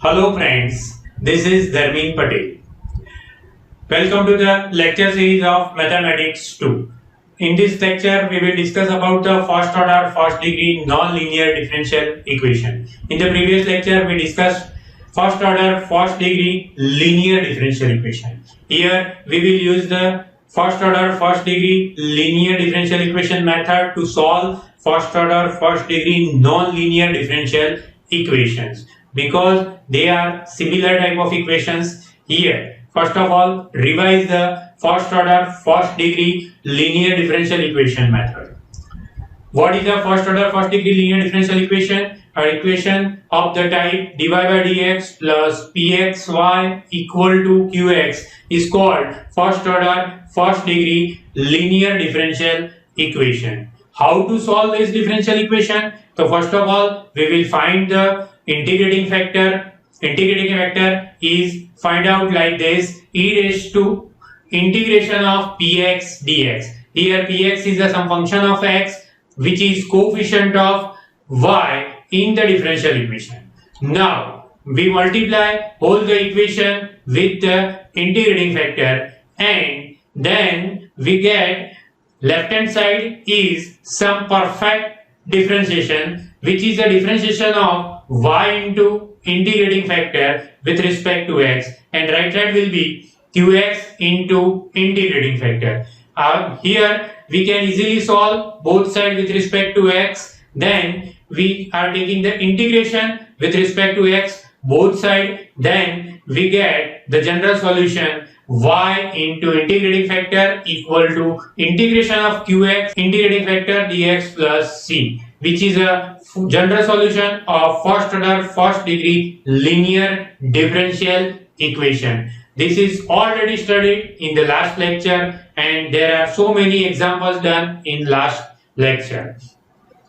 Hello friends, this is Dharmeen Patel. Welcome to the lecture series of Mathematics 2. In this lecture, we will discuss about the first order, first degree non-linear differential equation. In the previous lecture, we discussed first order, first degree linear differential equation. Here, we will use the first order, first degree linear differential equation method to solve first order, first degree non-linear differential equations because they are similar type of equations. Here, first of all, revise the first order, first degree linear differential equation method. What is the first order, first degree linear differential equation? An equation of the type dy by dx plus pxy equal to qx is called first order, first degree linear differential equation. How to solve this differential equation? So first of all, we will find the integrating factor. Integrating factor is find out like this: e raised to integration of px dx. Here px is the some function of x which is coefficient of y in the differential equation. Now we multiply whole the equation with the integrating factor and then we get left hand side is some perfect differentiation which is the differentiation of y into integrating factor with respect to x, and right side will be qx into integrating factor. Here we can easily solve both sides with respect to x. Then we are taking the integration with respect to x both sides. Then we get the general solution y into integrating factor equal to integration of qx integrating factor dx plus c, which is a general solution of first order, first degree linear differential equation. This is already studied in the last lecture and there are so many examples done in last lecture.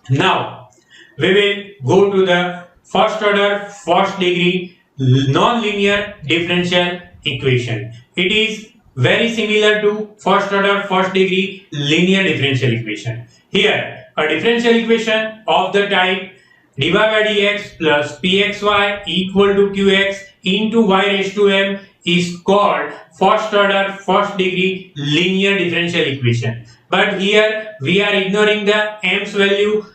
Now we will go to the first order, first degree non-linear differential equation. It is very similar to first order, first degree linear differential equation. Here a differential equation of the type dy by dx plus pxy equal to qx into y raised to m is called first order, first degree linear differential equation. But here we are ignoring the m's value,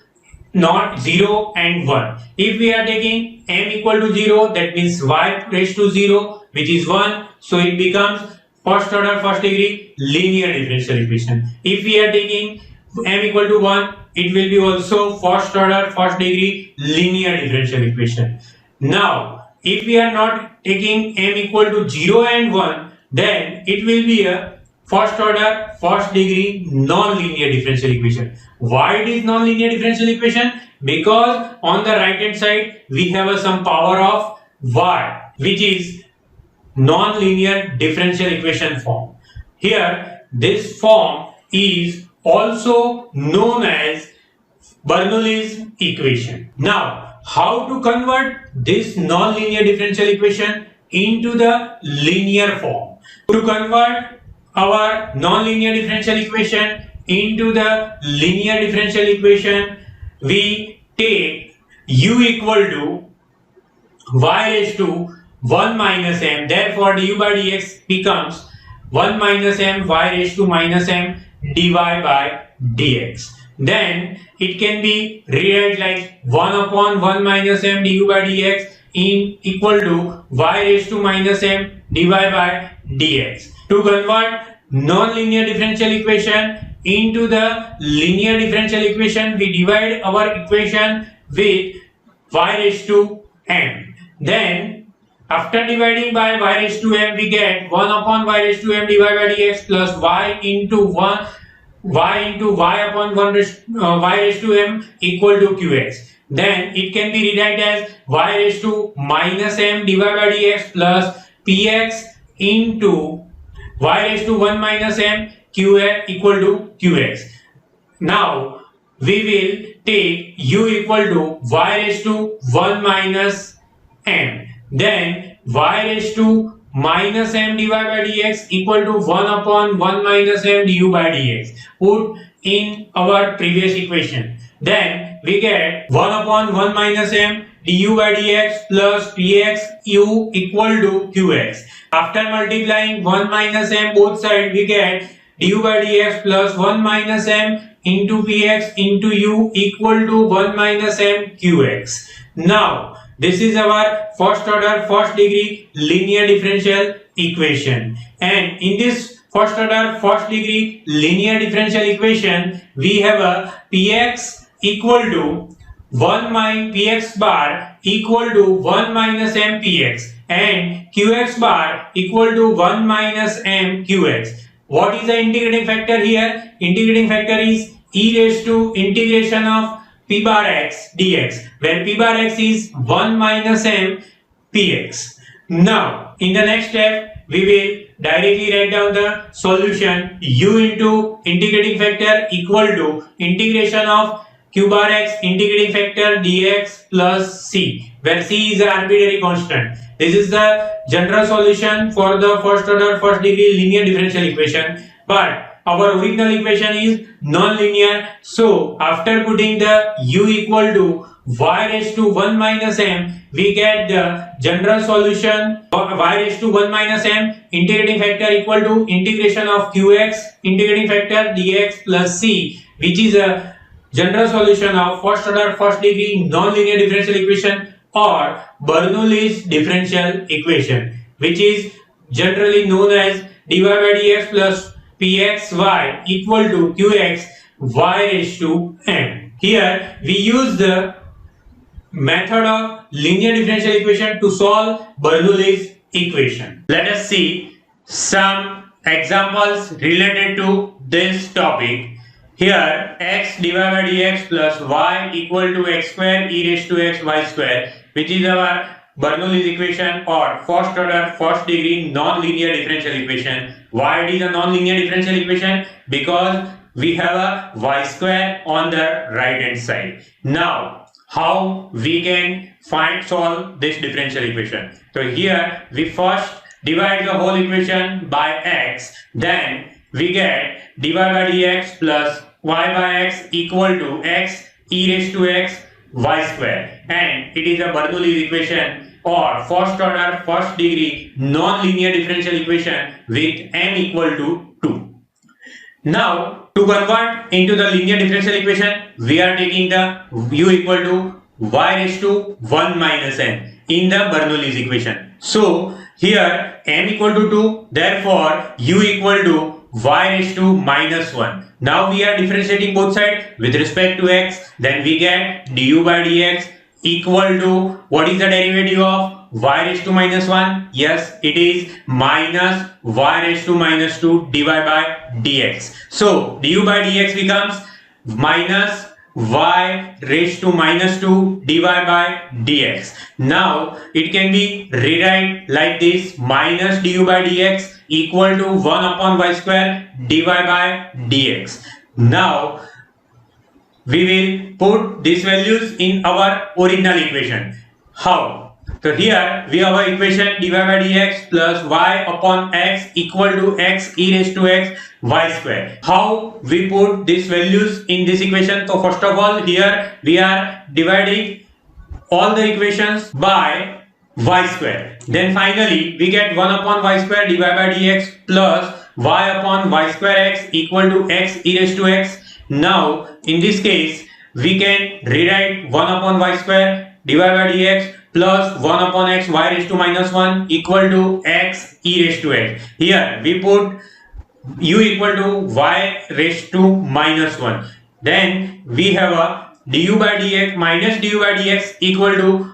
not 0 and 1. If we are taking m equal to 0, that means y raised to 0 which is 1, so it becomes first order, first degree linear differential equation. If we are taking m equal to 1, it will be also first order, first degree linear differential equation. Now if we are not taking m equal to 0 and 1, then it will be a first order, first degree non-linear differential equation. Why it is non-linear differential equation? Because on the right hand side we have some power of y which is non-linear differential equation form. Here this form is also known as Bernoulli's equation. Now how to convert this non-linear differential equation into the linear form? To convert our non-linear differential equation into the linear differential equation, we take u equal to y raised to 1 minus m. Therefore du by dx becomes 1 minus m y raised to minus m dy by dx. Then it can be rewrite like 1 upon 1 minus m du by dx in equal to y raised to minus m dy by dx. To convert non-linear differential equation into the linear differential equation, we divide our equation with y raised to m. Then after dividing by y raised to m, we get 1 upon y raised to m dy by dx plus y into 1 y into y upon 1 y raised to m equal to qx. Then it can be rewritten as y raised to minus m dy by dx plus px into y raised to 1 minus m qx equal to qx. Now we will take u equal to y raised to 1 minus m. Then y raised to minus m dy by dx equal to 1 upon 1 minus m du by dx. Put in our previous equation. Then we get 1 upon 1 minus m du by dx plus px u equal to qx. After multiplying 1 minus m both sides, we get du by dx plus 1 minus m into px into u equal to 1 minus m qx. Now, this is our first order, first degree linear differential equation. And in this first order, first degree linear differential equation, we have a px equal to 1 minus px bar equal to 1 minus m px and qx bar equal to 1 minus m qx. What is the integrating factor here? Integrating factor is e raised to integration of p bar x dx, where p bar x is 1 minus m px. Now, in the next step, we will directly write down the solution u into integrating factor equal to integration of q bar x integrating factor dx plus c, where c is an arbitrary constant. This is the general solution for the first order, first degree linear differential equation. But our original equation is non-linear. So after putting the u equal to y raised to 1 minus m, we get the general solution of y raised to 1 minus m integrating factor equal to integration of qx integrating factor dx plus c, which is a general solution of first order, first degree non-linear differential equation or Bernoulli's differential equation, which is generally known as dy by dx plus pxy equal to qx y raised to m. Here we use the method of linear differential equation to solve Bernoulli's equation. Let us see some examples related to this topic. Here x dy by dx plus y equal to x square e raised to x y square, which is our Bernoulli's equation or first order, first degree non-linear differential equation. Why it is a non-linear differential equation? Because we have a y square on the right hand side. Now, how we can solve this differential equation? So here we first divide the whole equation by x, then we get dy by dx plus y by x equal to x e raised to x y square, and it is a Bernoulli's equation or first order, first degree non-linear differential equation with m equal to 2. Now, to convert into the linear differential equation, we are taking the u equal to y raised to 1 minus m in the Bernoulli's equation. So, here m equal to 2, therefore u equal to y raised to minus 1. Now we are differentiating both sides with respect to x, then we get du by dx equal to, what is the derivative of y raised to minus 1? Yes, it is minus y raised to minus 2 dy by dx. So du by dx becomes minus y raised to minus 2 dy by dx. Now it can be rewrite like this: minus du by dx equal to 1 upon y square dy by dx. Now we will put these values in our original equation. How? So here we have our equation dy by dx plus y upon x equal to x e raised to x y square. How we put these values in this equation? So first of all, here we are dividing all the equations by y square. Then finally we get 1 upon y square dy by dx plus y upon y square x equal to x e raised to x. Now in this case we can rewrite 1 upon y square dy by dx plus 1 upon x y raised to minus 1 equal to x e raised to x. Here we put u equal to y raised to minus 1. Then we have a du by dx minus du by dx equal to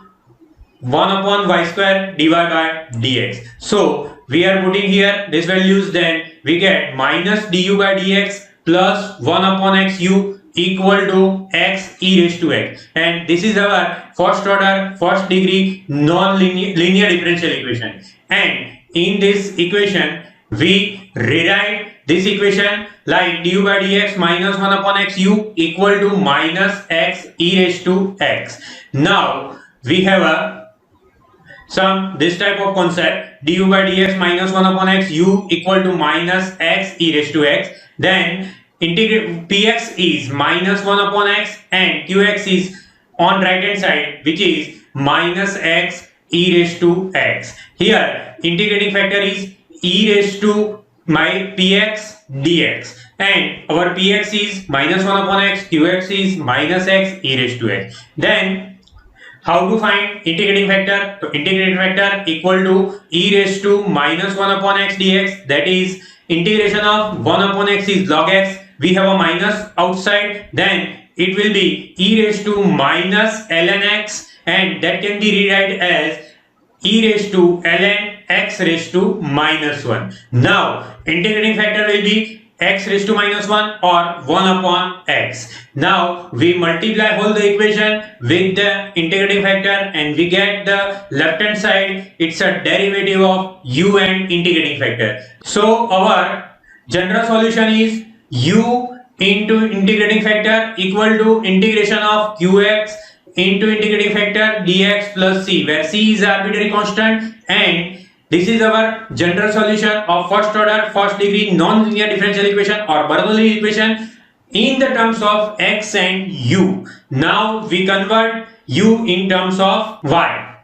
1 upon y square dy by dx. So we are putting here these values, then we get minus du by dx plus 1 upon x u equal to x e raised to x, and this is our first order, first degree non-linear differential equation. And in this equation we rewrite this equation like du by dx minus 1 upon x u equal to minus x e raised to x. Now we have this type of concept: du by dx minus 1 upon x u equal to minus x e raised to x. Then integrate px is minus 1 upon x and qx is on right hand side, which is minus x e raised to x. Here integrating factor is e raised to my px dx, and our px is minus 1 upon x, qx is minus x e raised to x. Then how to find integrating factor? So integrating factor equal to e raised to minus 1 upon x dx, that is integration of 1 upon x is log x, we have a minus outside, then it will be e raised to minus ln x, and that can be rewrite as e raised to ln x raised to minus 1. Now integrating factor will be x raised to minus 1 or 1 upon x. Now we multiply whole the equation with the integrating factor and we get the left hand side, it's a derivative of u and integrating factor. So our general solution is u into integrating factor equal to integration of qx into integrating factor dx plus c, where c is arbitrary constant, and this is our general solution of first order first degree non-linear differential equation or Bernoulli equation in the terms of x and u. Now we convert u in terms of y.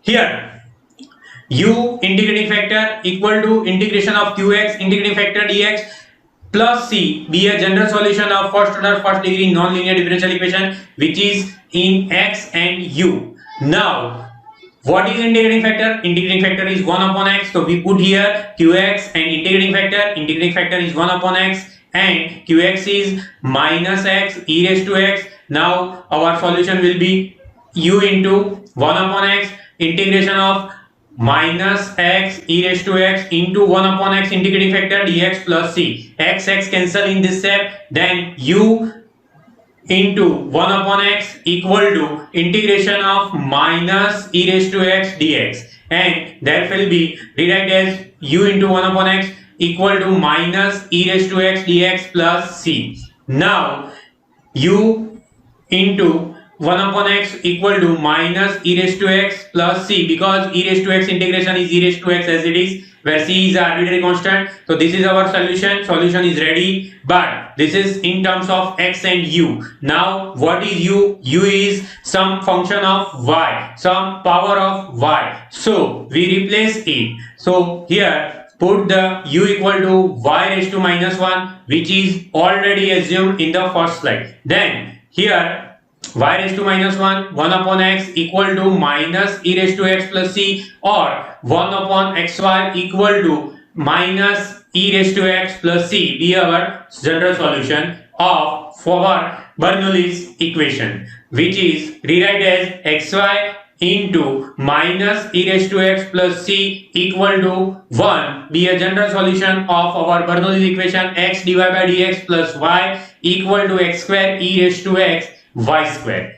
Here u integrating factor equal to integration of qx integrating factor dx plus c be a general solution of first order first degree non-linear differential equation which is in x and u. Now what is integrating factor? Integrating factor is 1 upon x, so we put here qx and integrating factor is 1 upon x and qx is minus x e raised to x. Now our solution will be u into 1 upon x integration of minus x e raised to x into 1 upon x integrating factor dx plus c. X cancel in this step, then u into 1 upon x equal to integration of minus e raised to x dx, and that will be rewrite as u into 1 upon x equal to minus e raised to x dx plus c. Now u into 1 upon x equal to minus e raised to x plus c, because e raised to x integration is e raised to x as it is, where c is arbitrary constant. So this is our solution is ready, but this is in terms of x and u. Now what is u? U is some function of y, some power of y, so we replace it. So here put the u equal to y raised to minus 1, which is already assumed in the first slide. Then here y raised to minus 1 upon x equal to minus e raised to x plus c, or 1 upon xy equal to minus e raised to x plus c be our general solution of our Bernoulli's equation, which is rewrite as xy into minus e raised to x plus c equal to 1 be a general solution of our Bernoulli's equation x dy by dx plus y equal to x square e raised to x y square.